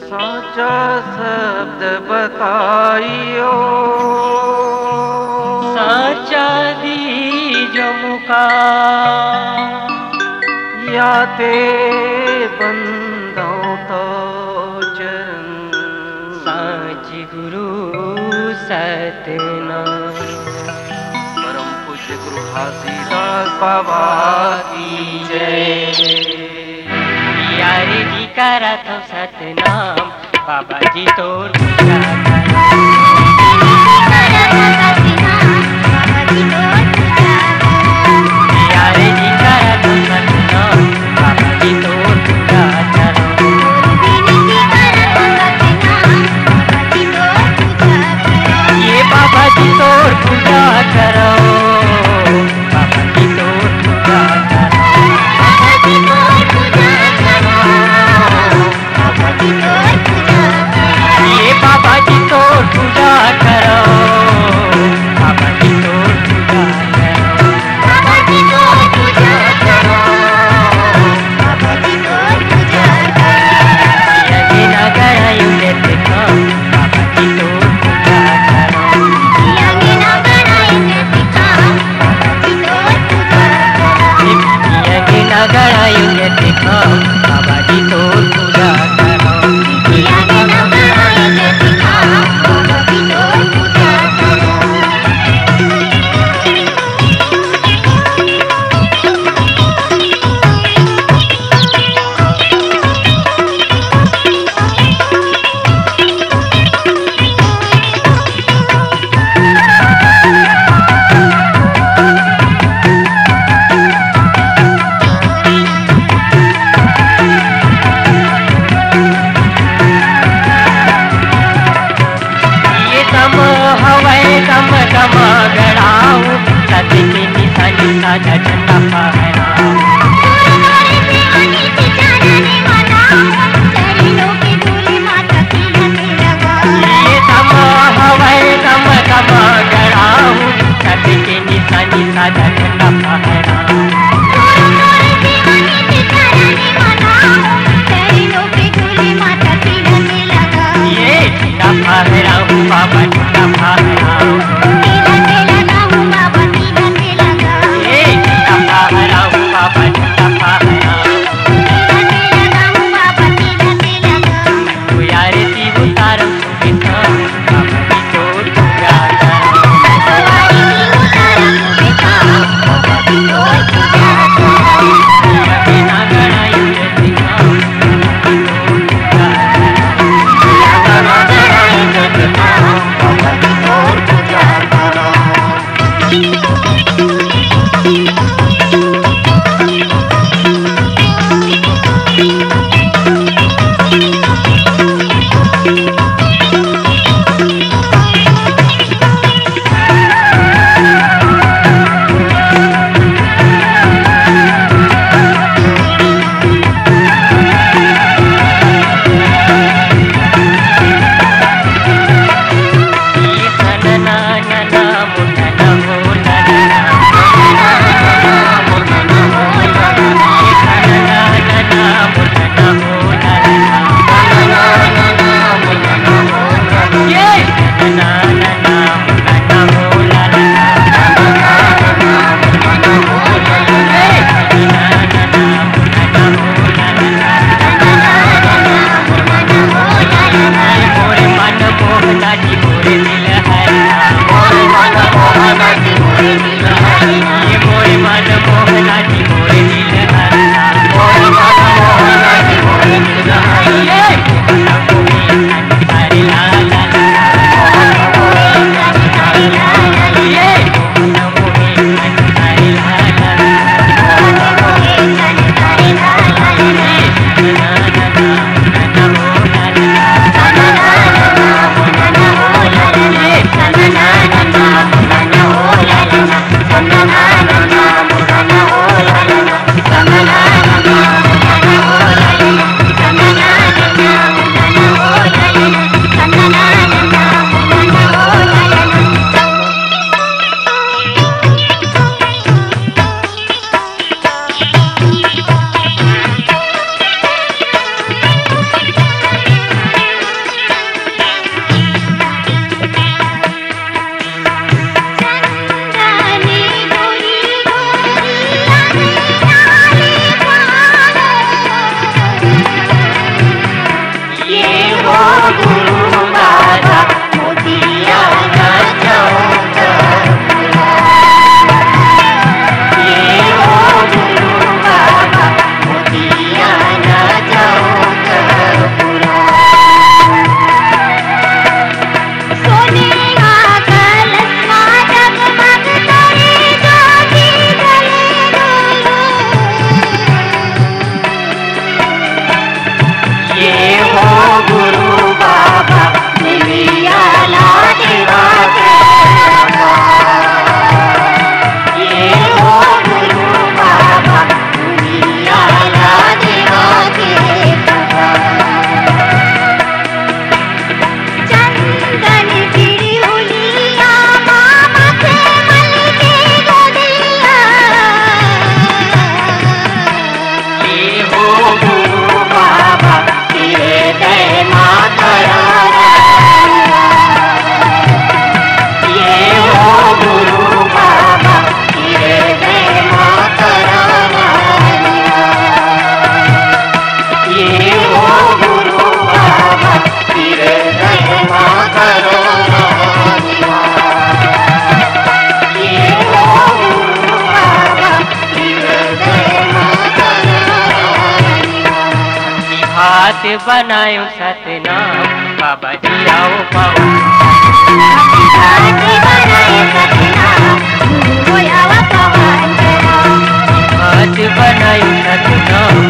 साचा शब्द बताइयो, साचा दीजो मुका, या ते बंदों तो चरण। साच गुरु सतनाम। परम पूज्य गुरु घासीदास बाबा की जय। यारे जी करा तो सतनाम, बाबा जी तोर पूजा करा। यारे जी करा तो सतनाम, बाबा जी तोर पूजा करा। ये बाबा जी तोर पूजा करो, बाबा जी तोर पूजा करो। ये बाबा जी तोर पूजा करो, बाबा जी तोर पूजा करो। यज्ञ नगर युगत काम, बाबा जी तोर पूजा करो। यज्ञ नगर युगत काम, बाबा जी तोर पूजा करो। हाथ बनायो सतनाम बाबा जी आओ पावन हाथ बनायो सतनाम गुरु आवा पावन हाथ बनायो सतनाम